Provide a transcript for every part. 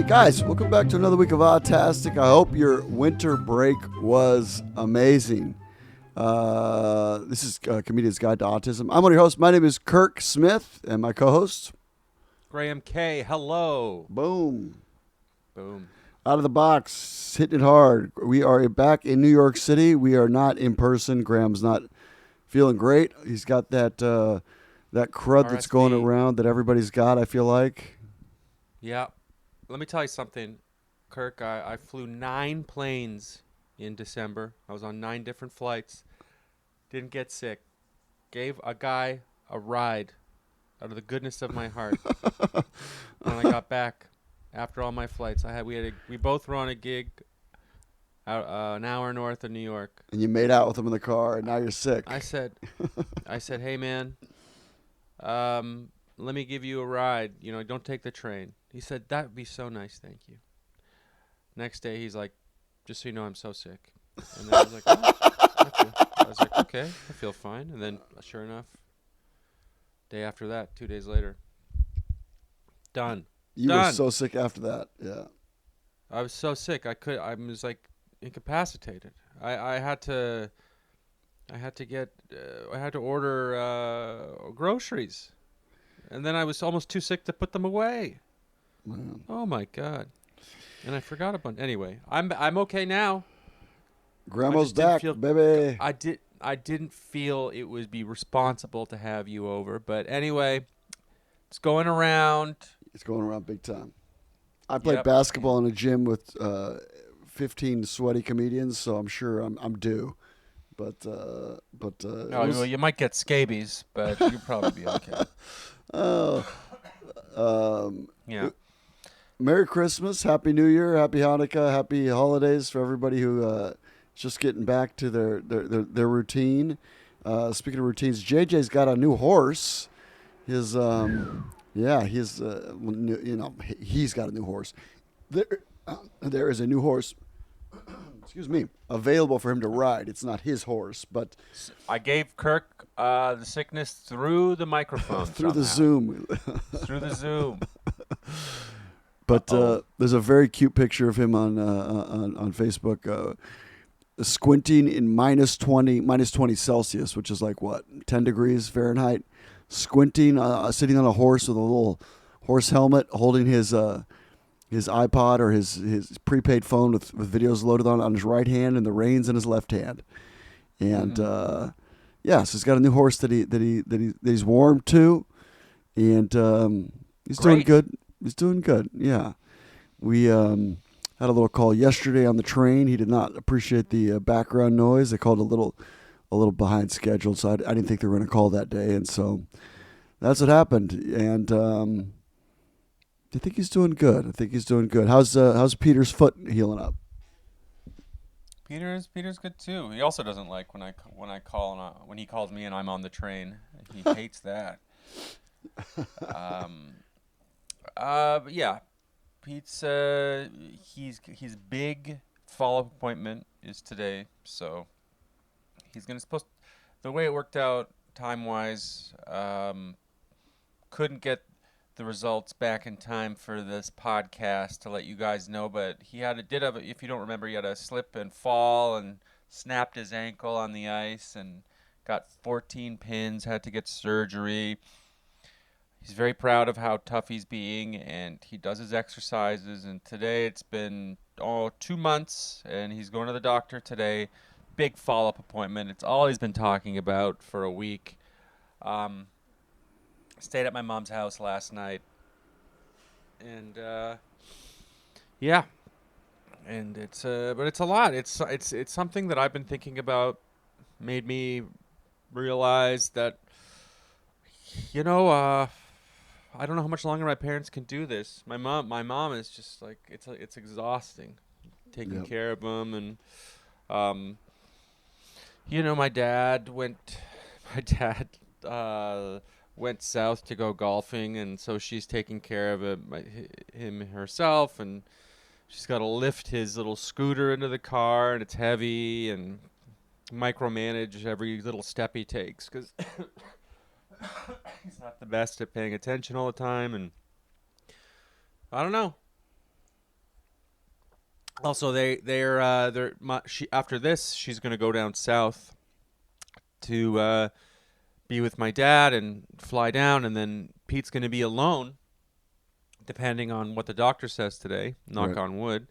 Guys, welcome back to another week of Autistic. I hope your winter break was amazing. This is Comedian's Guide to Autism. I'm one of your hosts. My name is Kirk Smith, and my co-host, Graham K. Hello. Boom. Boom. Out of the box, hitting it hard. We are back in New York City. We are not in person. Graham's not feeling great. He's got that crud that's going around that everybody's got, I feel like. Yeah. Let me tell you something, Kirk. I flew 9 planes in December. I was on 9 different flights. Didn't get sick. Gave a guy a ride out of the goodness of my heart. When I got back after all my flights, we both were on a gig out, an hour north of New York. And you made out with him in the car, and now you're sick. I said, hey man, let me give you a ride. You know, don't take the train. He said, that would be so nice, thank you. Next day, he's like, just so you know, I'm so sick. And then I was like, I was like, okay, I feel fine. And then, sure enough, day after that, 2 days later, done. You were so sick after that, yeah. I was so sick, I was like incapacitated. I had to order groceries. And then I was almost too sick to put them away. Man. Oh my God! And I forgot a bunch. Anyway, I'm okay now. Grandma's back, baby. I didn't feel it would be responsible to have you over, but anyway, it's going around. It's going around big time. I played basketball in a gym with 15 sweaty comedians, so I'm sure I'm due. But well, you might get scabies, but you'll probably be okay. Yeah. Merry Christmas, Happy New Year, Happy Hanukkah, Happy Holidays for everybody who is just getting back to their routine. Speaking of routines, JJ's got a new horse. He's got a new horse. There is a new horse. Excuse me, available for him to ride. It's not his horse, but I gave Kirk the sickness through the microphone. through the Zoom. Through the Zoom. But there's a very cute picture of him on Facebook, squinting in minus 20 Celsius, which is like what, 10 degrees Fahrenheit. Squinting, sitting on a horse with a little horse helmet, holding his iPod or his prepaid phone with videos loaded on his right hand and the reins in his left hand. And so he's got a new horse that he's warmed to, and he's doing good. He's doing good. Yeah, we had a little call yesterday on the train. He did not appreciate the background noise. They called a little behind schedule, so I didn't think they were going to call that day, and so that's what happened. And I think he's doing good. How's Peter's foot healing up? Peter's good too. He also doesn't like when I call and when he calls me and I'm on the train. He hates that. Yeah, Pete's his big follow-up appointment is today, so he's the way it worked out time-wise, couldn't get the results back in time for this podcast to let you guys know, but he if you don't remember, he had a slip and fall and snapped his ankle on the ice and got 14 pins, had to get surgery. He's very proud of how tough he's being, and he does his exercises, and today it's been 2 months, and he's going to the doctor today. Big follow-up appointment. It's all he's been talking about for a week. Stayed at my mom's house last night, and and it's but it's a lot. It's something that I've been thinking about. Made me realize that, I don't know how much longer my parents can do this. My mom is just like it's exhausting, taking care of them, and my dad went south to go golfing, and so she's taking care of him herself, and she's got to lift his little scooter into the car, and it's heavy, and micromanage every little step he takes because he's not the best at paying attention all the time, and I don't know. Also, after this, she's gonna go down south to be with my dad and fly down, and then Pete's gonna be alone, depending on what the doctor says today. Knock Right. on wood.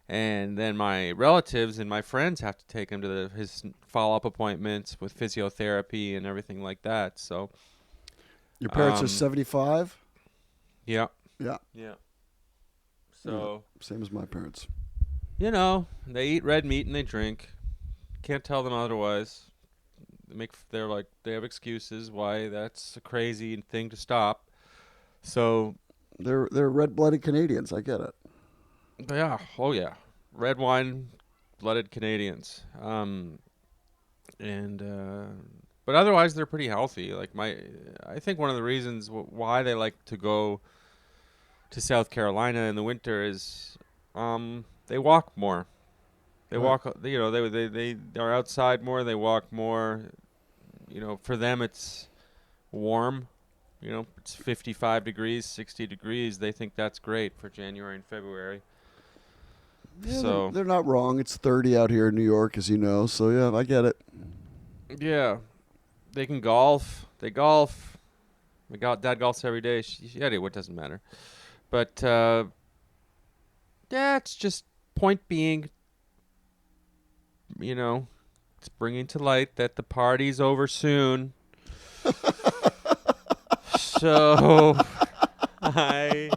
And then my relatives and my friends have to take him to his follow-up appointments with physiotherapy and everything like that. So, Your parents are Um, 75? yeah, Yeah, yeah. So, same as my parents. they eat red meat and they drink. Can't tell them otherwise. They have excuses why that's a crazy thing to stop. So, They're red-blooded Canadians. I get it. yeah, oh yeah, red wine blooded Canadians. But otherwise they're pretty healthy. I think one of the reasons why they like to go to South Carolina in the winter is, they walk more. They Right. walk. They are outside more. They walk more. For them it's warm. It's 55 degrees, 60 degrees. They think that's great for January and February. Yeah, So they're not wrong. It's 30 out here in New York, as you know. So, yeah, I get it. yeah, they can golf. They golf. Dad golfs every day. Anyway, it doesn't matter. But yeah, it's just point being. It's bringing to light that the party's over soon. So I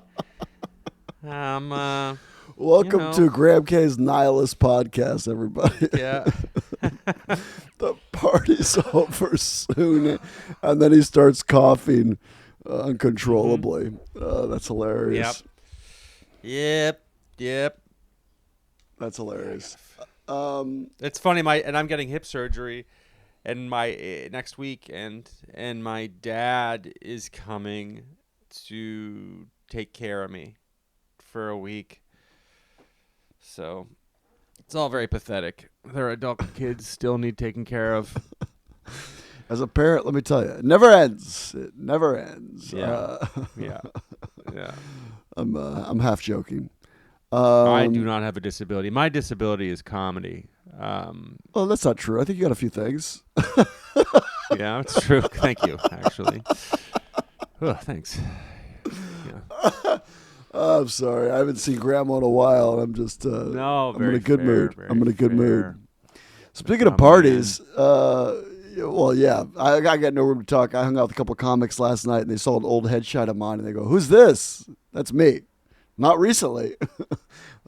Welcome to Graham K's Nihilist Podcast, everybody. yeah. The party's over soon. And then he starts coughing uncontrollably. That's hilarious. Yep. That's hilarious. It's funny. I'm getting hip surgery, and my next week, and my dad is coming to take care of me for a week. So it's all very pathetic. Their adult kids still need taken care of. As a parent, let me tell you, it never ends. It never ends. Yeah. Yeah. I'm half joking. I do not have a disability. My disability is comedy. Well, that's not true. I think you got a few things. Yeah, it's true. Thank you, actually. Oh, thanks. Yeah. I'm sorry. I haven't seen Grandma in a while, and I'm just No, I'm in a good fair, mood. very I'm in a good fair. mood. Speaking of Oh, parties, well, yeah, I got no room to talk. I hung out with a couple comics last night, and they saw an old headshot of mine, and they go, "Who's this?" That's me. Not recently.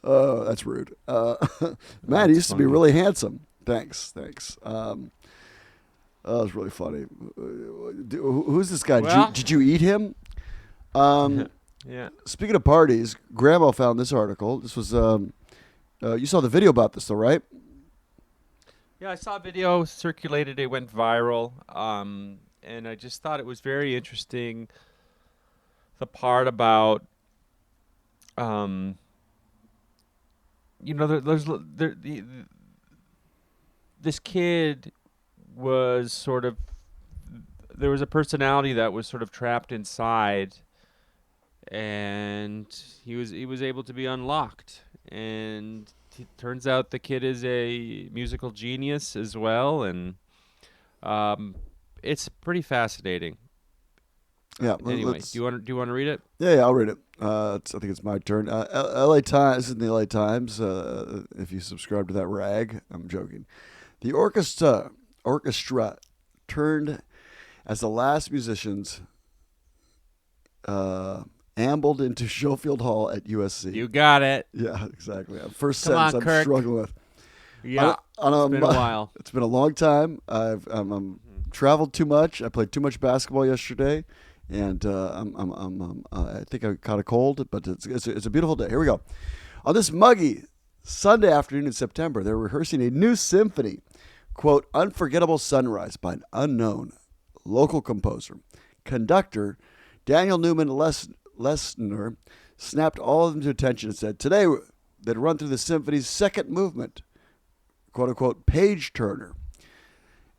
That's rude. Man, he used to be really handsome. Thanks. That was really funny. Who's this guy? Well- Did you eat him? Yeah. Speaking of parties, Grandma found this article. This was you saw the video about this, though, right? Yeah, I saw a video circulated. It went viral. And I just thought it was very interesting. The part about, this kid was sort of, there was a personality that was sort of trapped inside, and he was able to be unlocked, and it turns out the kid is a musical genius as well, and it's pretty fascinating. Yeah. Anyway, do you want to read it? Yeah, I'll read it. I think it's my turn. L.A. Times. This is in the L.A. Times. If you subscribe to that rag, I'm joking. The orchestra turned as the last musicians ambled into Schofield Hall at USC. You got it. Yeah, exactly. First Come on, sentence I'm Kirk. struggling with. Yeah, it's been a while. It's been a long time. I'm traveled too much. I played too much basketball yesterday, and I think I caught a cold. But it's a beautiful day. Here we go. On this muggy Sunday afternoon in September, they're rehearsing a new symphony, quote, "Unforgettable Sunrise" by an unknown local composer. Conductor Daniel Newman Lesner snapped all of them to attention and said, "Today they'd run through the symphony's second movement, quote unquote, page turner.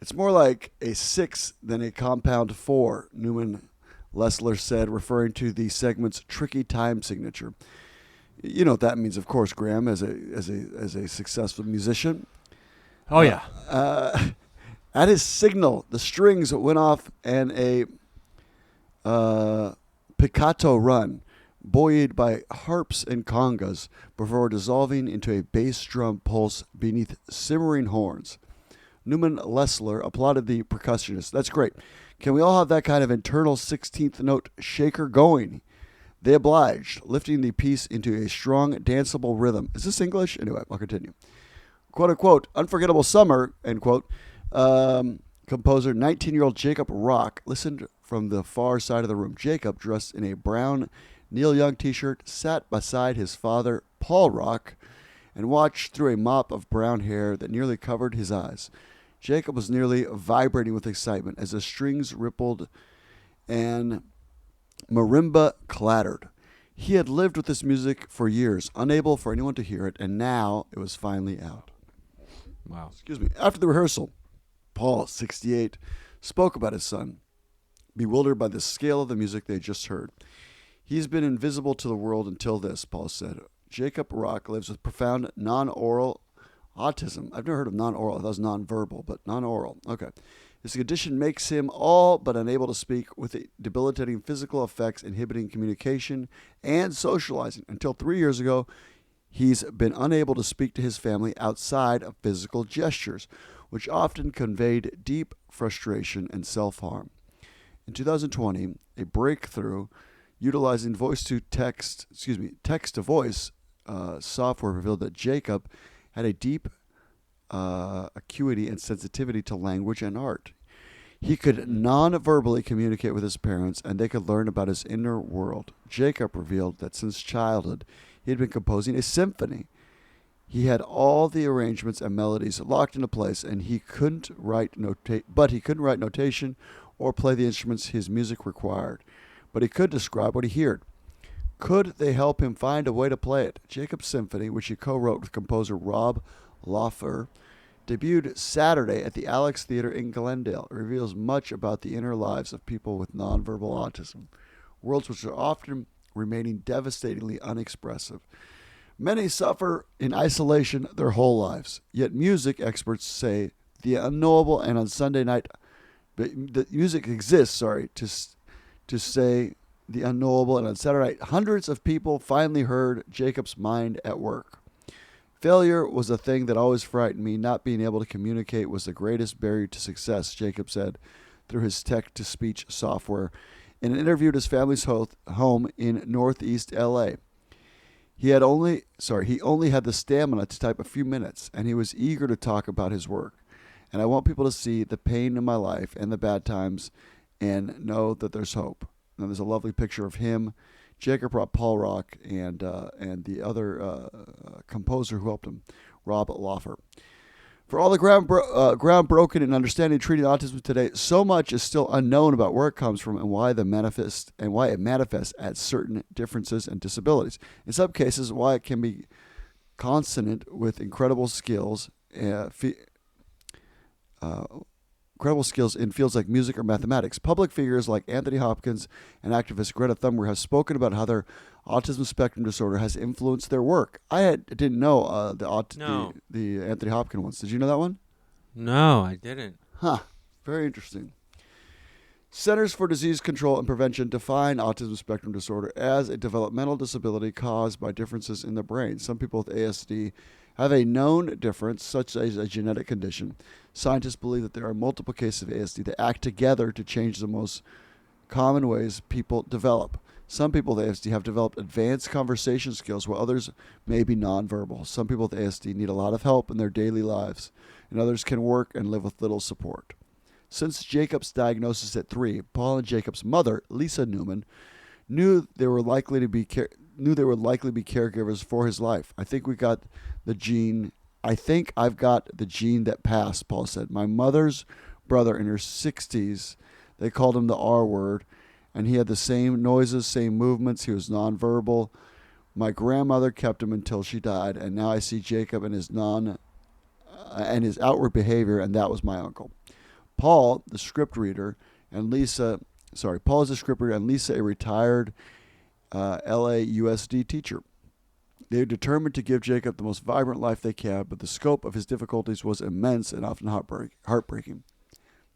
It's more like a 6 than a compound 4, Newman Lesler said, referring to the segment's tricky time signature. You know what that means, of course, Graham, as a successful musician. Oh yeah. At his signal, the strings went off and a piccato run, buoyed by harps and congas, before dissolving into a bass drum pulse beneath simmering horns. Newman Lessler applauded the percussionist. That's great. Can we all have that kind of internal 16th note shaker going? They obliged, lifting the piece into a strong, danceable rhythm. Is this English? Anyway, I'll continue. Quote unquote, unforgettable summer, end quote. Composer 19-year-old Jacob Rock listened from the far side of the room. Jacob, dressed in a brown Neil Young t-shirt, sat beside his father, Paul Rock, and watched through a mop of brown hair that nearly covered his eyes. Jacob was nearly vibrating with excitement as the strings rippled and marimba clattered. He had lived with this music for years, unable for anyone to hear it, and now it was finally out. Wow. Excuse me. After the rehearsal, Paul, 68, spoke about his son, bewildered by the scale of the music they had just heard. He's been invisible to the world until this, Paul said. Jacob Rock lives with profound non-oral autism. I've never heard of non-oral. That was non-verbal, but non-oral. Okay. His condition makes him all but unable to speak, with debilitating physical effects inhibiting communication and socializing. Until 3 years ago, he's been unable to speak to his family outside of physical gestures, which often conveyed deep frustration and self-harm. In 2020, a breakthrough utilizing text-to-voice software revealed that Jacob had a deep acuity and sensitivity to language and art. He could non-verbally communicate with his parents, and they could learn about his inner world. Jacob revealed that since childhood, he had been composing a symphony. He had all the arrangements and melodies locked into place, and he couldn't write notation or play the instruments his music required. But he could describe what he heard. Could they help him find a way to play it? Jacob's Symphony, which he co-wrote with composer Rob Loffer, debuted Saturday at the Alex Theater in Glendale. It reveals much about the inner lives of people with nonverbal autism, worlds which are often remaining devastatingly unexpressive. Many suffer in isolation their whole lives, yet music experts say the unknowable, and on Sunday night, the music exists, to say the unknowable, and on Saturday night, hundreds of people finally heard Jacob's mind at work. Failure was a thing that always frightened me. Not being able to communicate was the greatest barrier to success, Jacob said through his text-to-speech software in an interview at his family's home in Northeast LA. He only had the stamina to type a few minutes, and he was eager to talk about his work. And I want people to see the pain in my life and the bad times and know that there's hope. And there's a lovely picture of him, Jacob brought Paul Rock, and the other composer who helped him, Rob Loffer. For all the ground broken in understanding and treating autism today, so much is still unknown about where it comes from and why it manifests as certain differences and disabilities. In some cases, why it can be consonant with incredible skills in fields like music or mathematics. Public figures like Anthony Hopkins and activist Greta Thunberg have spoken about how their autism spectrum disorder has influenced their work. I didn't know the Anthony Hopkins ones. Did you know that one? No, I didn't. Huh. Very interesting. Centers for Disease Control and Prevention define autism spectrum disorder as a developmental disability caused by differences in the brain. Some people with ASD have a known difference, such as a genetic condition. Scientists believe that there are multiple cases of ASD that act together to change the most common ways people develop. Some people with ASD have developed advanced conversation skills, while others may be nonverbal. Some people with ASD need a lot of help in their daily lives, and others can work and live with little support. Since Jacob's diagnosis at 3, Paul and Jacob's mother, Lisa Newman, knew they were likely to be caregivers for his life. I think I've got the gene that passed, Paul said. My mother's brother in her 60s, they called him the R word, and he had the same noises, same movements. He was nonverbal. My grandmother kept him until she died, and now I see Jacob and his outward behavior, and that was my uncle. Paul, the script reader, and Lisa, a retired LAUSD teacher. They determined to give Jacob the most vibrant life they can, but the scope of his difficulties was immense and often heartbreaking.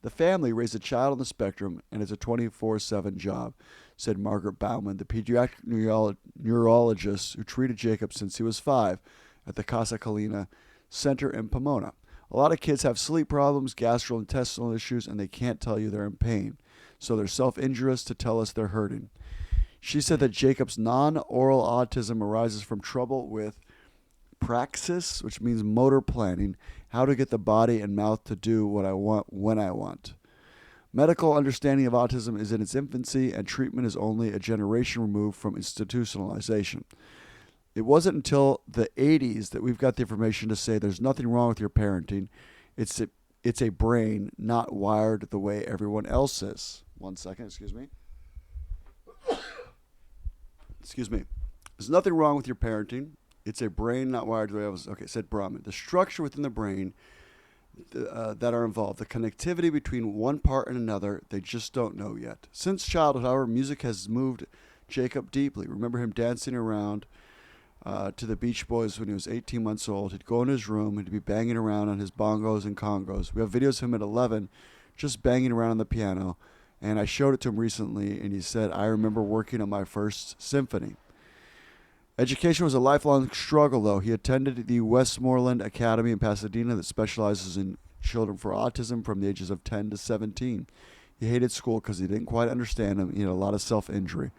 The family raised a child on the spectrum, and it's a 24/7 job, said Margaret Bauman, the pediatric neurologist who treated Jacob since he was 5 at the Casa Colina Center in Pomona. A lot of kids have sleep problems, gastrointestinal issues, and they can't tell you they're in pain, so they're self-injurious to tell us they're hurting. She said that Jacob's non-oral autism arises from trouble with praxis, which means motor planning, how to get the body and mouth to do what I want when I want. Medical understanding of autism is in its infancy, and treatment is only a generation removed from institutionalization. It wasn't until the 80s that we've got the information to say there's nothing wrong with your parenting. It's a brain not wired the way everyone else is. 1 second, excuse me. Excuse me. There's nothing wrong with your parenting. It's a brain not wired the way I was. Okay, said Brahman. The structure within the brain that are involved, the connectivity between one part and another, they just don't know yet. Since childhood, however, music has moved Jacob deeply. Remember him dancing around to the Beach Boys when he was 18 months old. He'd go in his room and he'd be banging around on his bongos and congos. We have videos of him at 11 just banging around on the piano. And I showed it to him recently, and he said, I remember working on my first symphony. Education was a lifelong struggle, though. He attended the Westmoreland Academy in Pasadena that specializes in children for autism from the ages of 10 to 17. He hated school because he didn't quite understand him. He had a lot of self-injury.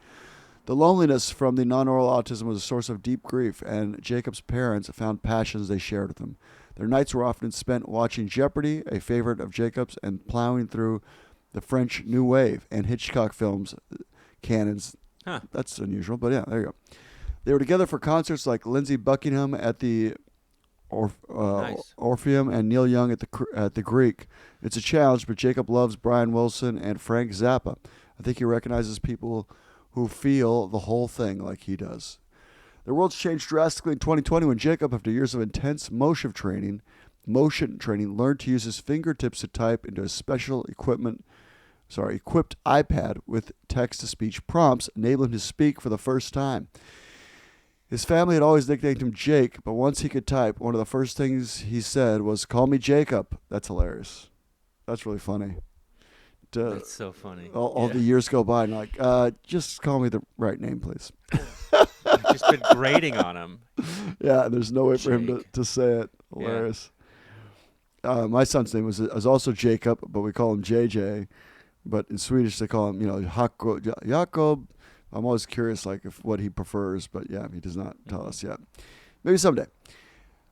The loneliness from the non-oral autism was a source of deep grief, and Jacob's parents found passions they shared with him. Their nights were often spent watching Jeopardy, a favorite of Jacob's, and plowing through the French New Wave and Hitchcock films canons. Huh. That's unusual, but yeah, there you go. They were together for concerts like Lindsey Buckingham at the Nice. Orpheum and Neil Young at the Greek. It's a challenge, but Jacob loves Brian Wilson and Frank Zappa. I think he recognizes people who feel the whole thing like he does. Their worlds changed drastically in 2020 when Jacob, after years of intense motion training, learned to use his fingertips to type into a special equipped iPad with text-to-speech prompts, enabling him to speak for the first time. His family had always nicknamed him Jake, but once he could type, one of the first things he said was, "Call me Jacob." That's hilarious. That's really funny. That's so funny. All the years go by, and like, just call me the right name, please. I've just been grading on him. Yeah, there's no way for him Jake. to say it. Hilarious. My son's name was also Jacob, but we call him JJ. But in Swedish, they call him, Jakob. I'm always curious, like, if what he prefers, but yeah, he does not tell us yet. Maybe someday.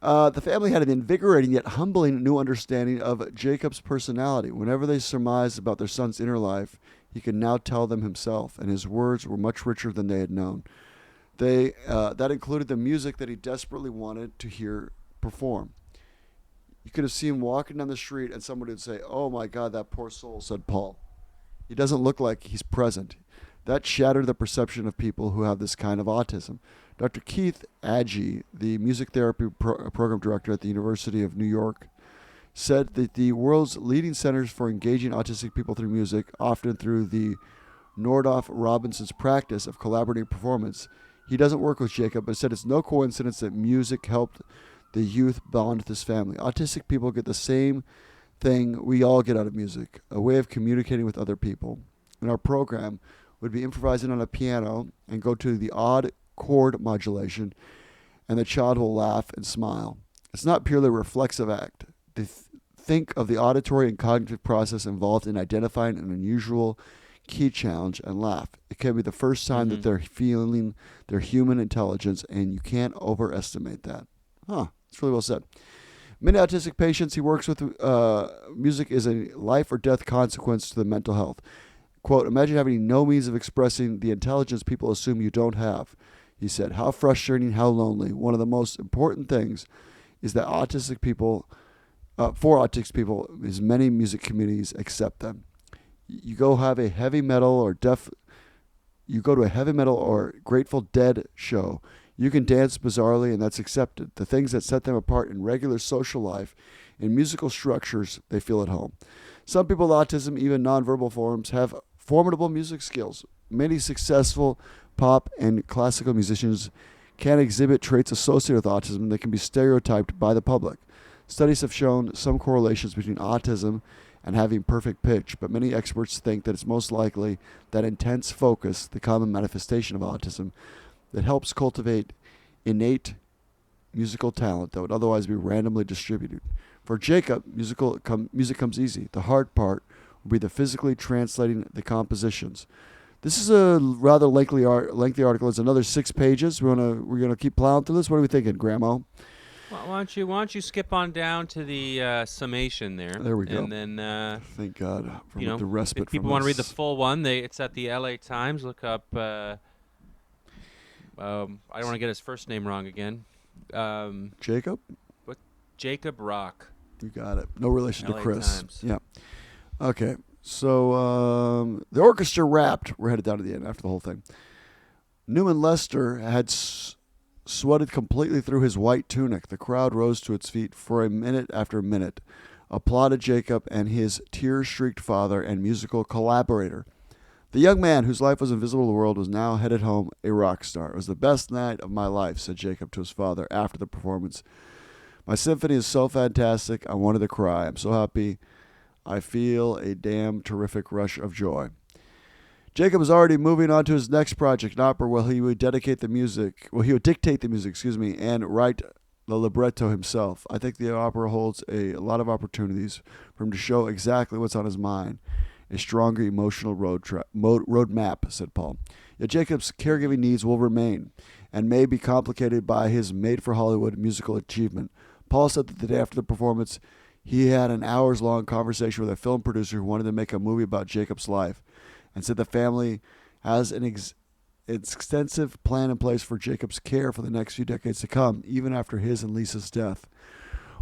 The family had an invigorating yet humbling new understanding of Jacob's personality. Whenever they surmised about their son's inner life, he could now tell them himself, and his words were much richer than they had known. That included the music that he desperately wanted to hear perform. You could have seen him walking down the street, and somebody would say, "Oh my God, that poor soul," said Paul. He doesn't look like he's present. That shattered the perception of people who have this kind of autism. Dr. Keith Agee, the music therapy program director at the University of New York, said that the world's leading centers for engaging autistic people through music, often through the Nordhoff Robinson's practice of collaborative performance. He doesn't work with Jacob, but said it's no coincidence that music helped the youth bond with his family. Autistic people get the same thing we all get out of music, a way of communicating with other people. In our program, would be improvising on a piano and go to the odd chord modulation, and the child will laugh and smile. It's not purely a reflexive act. They think of the auditory and cognitive process involved in identifying an unusual key challenge and laugh. It can be the first time that they're feeling their human intelligence, and you can't overestimate that. It's really well said. Many autistic patients he works with, music is a life or death consequence to the mental health. Quote, imagine having no means of expressing the intelligence people assume you don't have, he said. How frustrating, how lonely. One of the most important things is that for autistic people, is many music communities accept them. You go to a heavy metal or Grateful Dead show. You can dance bizarrely, and that's accepted. The things that set them apart in regular social life, in musical structures, they feel at home. Some people with autism, even nonverbal forms, have formidable music skills. Many successful pop and classical musicians can exhibit traits associated with autism that can be stereotyped by the public. Studies have shown some correlations between autism and having perfect pitch, but many experts think that it's most likely that intense focus, the common manifestation of autism, that helps cultivate innate musical talent that would otherwise be randomly distributed. For Jacob, music comes easy. The hard part will be the physically translating the compositions. This is a rather lengthy article. It's another 6 pages. We're gonna keep plowing through this. What are we thinking, Grandma? Well, why don't you skip on down to the summation there? There we go. And then thank God for you know, the respite. if people want to read the full one, it's at the LA Times. Look up. I don't want to get his first name wrong again. Jacob. What? Jacob Rock. You got it. No relation LA to Chris. Times. Yeah. Okay. So the orchestra wrapped. We're headed down to the end after the whole thing. Newman Lester had sweated completely through his white tunic. The crowd rose to its feet for a minute after minute, applauded Jacob and his tear-streaked father and musical collaborator. The young man whose life was invisible to the world was now headed home a rock star. It was the best night of my life, said Jacob to his father after the performance. My symphony is so fantastic, I wanted to cry. I'm so happy. I feel a damn terrific rush of joy. Jacob is already moving on to his next project, an opera where he would dictate the music, and write the libretto himself. I think the opera holds a lot of opportunities for him to show exactly what's on his mind. A stronger emotional road map, said Paul. Yet Jacob's caregiving needs will remain and may be complicated by his made-for-Hollywood musical achievement. Paul said that the day after the performance, he had an hours-long conversation with a film producer who wanted to make a movie about Jacob's life, and said the family has an extensive plan in place for Jacob's care for the next few decades to come, even after his and Lisa's death.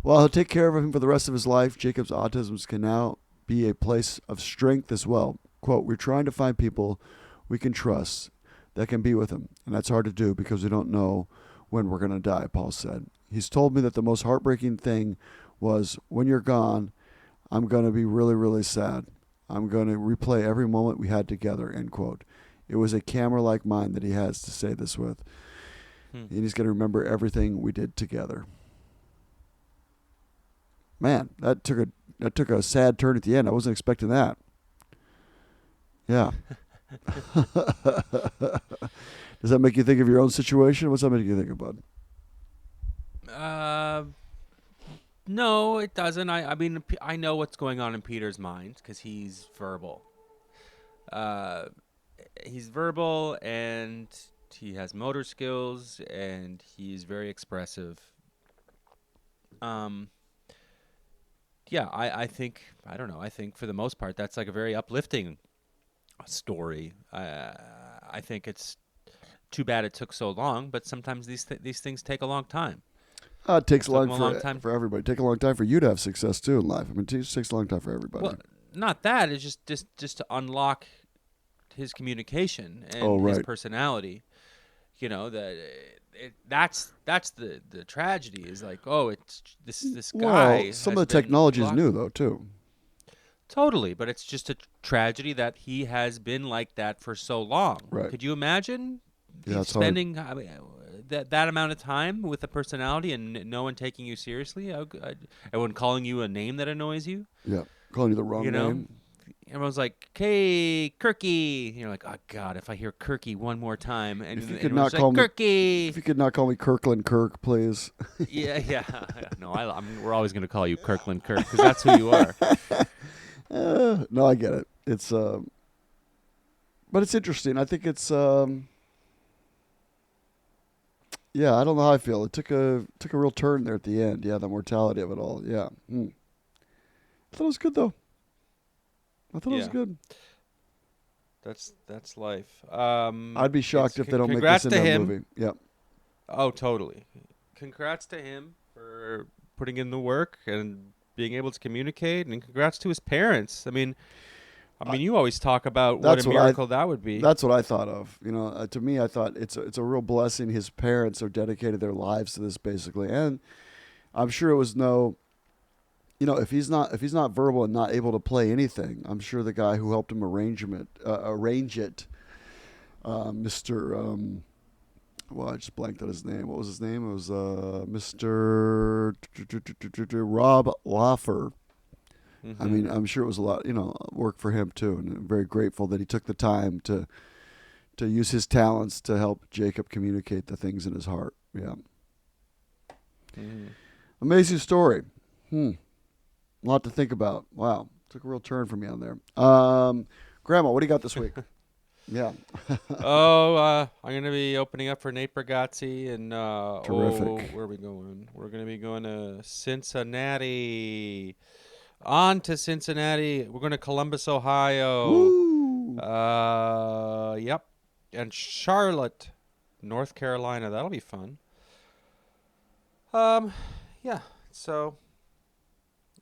While he'll take care of him for the rest of his life, Jacob's autism can now be a place of strength as well. Quote, we're trying to find people we can trust that can be with him, and that's hard to do because we don't know when we're going to die, Paul said. He's told me that the most heartbreaking thing was, when you're gone, I'm going to be really, really sad. I'm going to replay every moment we had together, end quote. It was a camera-like mind that he has to say this with. And he's going to remember everything we did together. Man, that took a sad turn at the end. I wasn't expecting that. Yeah. Does that make you think of your own situation? What's that make you think of, bud? No, it doesn't. I mean, I know what's going on in Peter's mind because he's verbal. He's verbal, and he has motor skills, and he's very expressive. Yeah, I think, I don't know, I think for the most part that's like a very uplifting story. I think it's too bad it took so long, but sometimes these things take a long time. It takes a long time for everybody. It takes a long time for you to have success too in life. I mean, it takes a long time for everybody. Well, not that. It's just to unlock his communication and his personality. You know, that's the tragedy is like, oh, it's this guy. Well, some of the technology is new though too. Totally, but it's just a tragedy that he has been like that for so long. Right. Could you imagine spending that amount of time with a personality and no one taking you seriously? Everyone calling you a name that annoys you? Yeah, calling you the wrong name. Everyone's like, "Hey, Kirky," and you're like, "Oh God, if I hear Kirky one more time," and if you could not call me Kirky, if you could not call me Kirkland Kirk, please. yeah. No, we're always going to call you Kirkland Kirk because that's who you are. No, I get it. It's but it's interesting. I think it's yeah. I don't know how I feel. It took a real turn there at the end. Yeah, the mortality of it all. Yeah. I thought it was good though. I thought it was good. That's life. I'd be shocked if they don't make this into a movie. Yep. Oh, totally. Congrats to him for putting in the work and being able to communicate, and congrats to his parents. I mean, you always talk about what a miracle that would be. That's what I thought of. You know, to me, I thought it's a real blessing. His parents have dedicated their lives to this, basically, and I'm sure it was no. You know, if he's not verbal and not able to play anything, I'm sure the guy who helped him arrange it, Mr. Well, I just blanked on his name. What was his name? It was Mr. Rob Loffer. Mm-hmm. I mean, I'm sure it was a lot, work for him too, and I'm very grateful that he took the time to use his talents to help Jacob communicate the things in his heart. Yeah. Mm-hmm. Amazing story. A lot to think about. Wow, took a real turn for me on there. Grandma, what do you got this week? Yeah. I'm gonna be opening up for Nate Bargatze, and Terrific. where are we going? We're gonna be going to Cincinnati. On to Cincinnati. We're going to Columbus, Ohio. Woo! Yep. And Charlotte, North Carolina. That'll be fun. Yeah. So,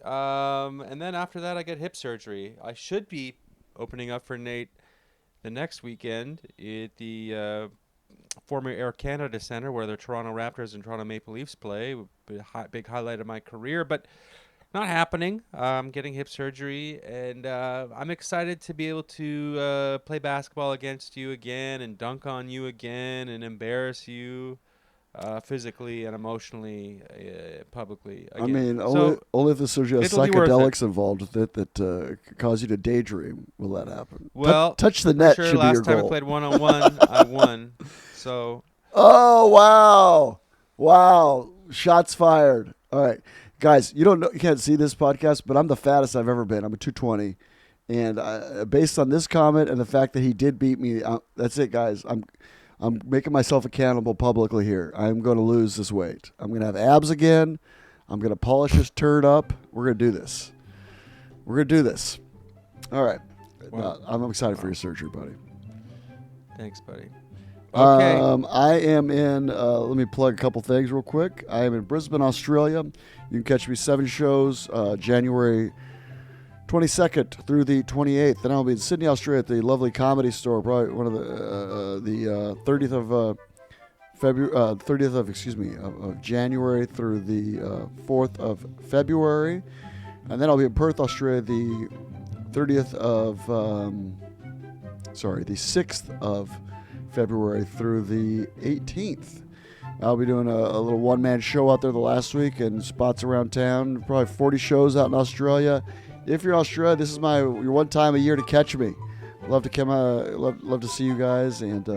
and then after that, I get hip surgery. I should be opening up for Nate the next weekend at the former Air Canada Centre, where the Toronto Raptors and Toronto Maple Leafs play. Big highlight of my career, but not happening. I'm getting hip surgery, and I'm excited to be able to play basketball against you again and dunk on you again and embarrass you physically and emotionally, publicly again. I mean, So only if the surgery has it'll be worth psychedelics involved with it that could cause you to daydream will that happen. well, touch the net sure, should be last your time goal. I played one-on-one, I won. So Oh, wow. Shots fired. All right. Guys, you can't see this podcast, but I'm the fattest I've ever been. I'm a 220. And based on this comment and the fact that he did beat me, that's it, guys. I'm making myself accountable publicly here. I'm going to lose this weight. I'm going to have abs again. I'm going to polish this turd up. We're going to do this. All right. Wow. I'm excited for your surgery, buddy. thanks, buddy. Okay. I am in, let me plug a couple things real quick. I am in Brisbane, Australia. You can catch me 7 shows, January 22nd through the 28th. Then I'll be in Sydney, Australia at the lovely Comedy Store, probably one of the 30th of February, of January through the 4th of February. And then I'll be in Perth, Australia, the 30th of, the 6th of February through the 18th. I'll be doing a little one-man show out there the last week and spots around town. Probably 40 shows out in Australia. If you're in Australia, this is your one time a year to catch me. Love to come out. Love to see you guys. And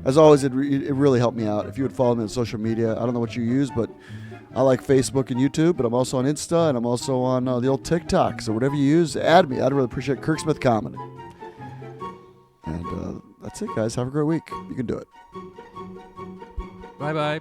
as always, it really helped me out if you would follow me on social media. I don't know what you use, but I like Facebook and YouTube. But I'm also on Insta and I'm also on the old TikTok. So whatever you use, add me. I'd really appreciate Kirk Smith Comedy. And that's it, guys. Have a great week. You can do it. Bye-bye.